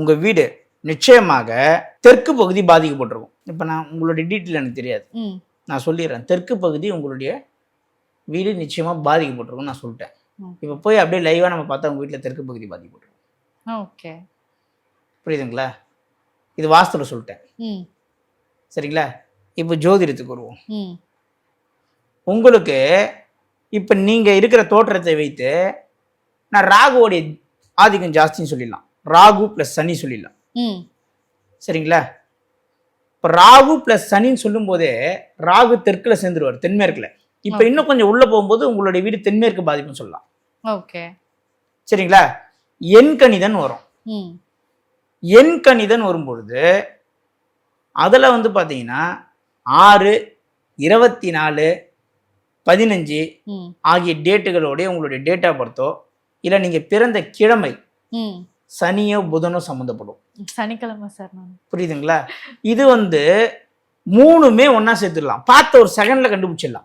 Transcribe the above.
உங்கள் வீடு நிச்சயமாக தெற்கு பகுதி பாதிக்கப்பட்டிருக்கும். இப்போ நான் உங்களுடைய டீட்டெயில் எனக்கு தெரியாது, நான் சொல்லிடுறேன். தெற்கு பகுதி உங்களுடைய வீடு நிச்சயமாக பாதிக்கப்பட்டிருக்கும் நான் சொல்லிட்டேன். இப்போ போய் அப்படியே லைவாக நம்ம பார்த்தா உங்கள் வீட்டில் தெற்கு பகுதி பாதிக்கப்பட்டிருக்கும். ஓகே, புரியுதுங்களா? இது வாஸ்துல சொல்லிட்டேன். சரிங்களா? இப்போ ஜோதிடத்துக்கு வருவோம். உங்களுக்கு இப்போ நீங்கள் இருக்கிற தோற்றத்தை வைத்து நான் ராகுவோடைய ஆதிக்கம் ஜாஸ்தின்னு சொல்லிடலாம். ராகு ப்ளஸ் சனி சொல்லிடலாம். சரிங்களா? இப்போ ராகு ப்ளஸ் சனின்னு சொல்லும் போதே ராகு தெற்குல சேர்ந்துருவார், தென்மேற்குல. இப்போ இன்னும் கொஞ்சம் உள்ள போகும்போது உங்களுடைய வீடு தென்மேற்கு பாதிப்புன்னு சொல்லலாம். ஓகே, சரிங்களா? எண் கணிதன் வரும். எண் கணிதன் வரும்பொழுது அதில் வந்து பார்த்தீங்கன்னா 6, 24, 15 ஆகிய டேட்டுகளோடைய உங்களுடைய டேட் ஆஃப் பர்த்தோ இல்லை நீங்கள் பிறந்த கிழமை சனியோ புதனோ சம்மந்தப்படும். சனிக்கிழமை சார். புரியுதுங்களா? இது வந்து மூணுமே ஒன்றா சேர்த்துடலாம், பார்த்த ஒரு செகண்டில் கண்டுபிடிச்சிடலாம்.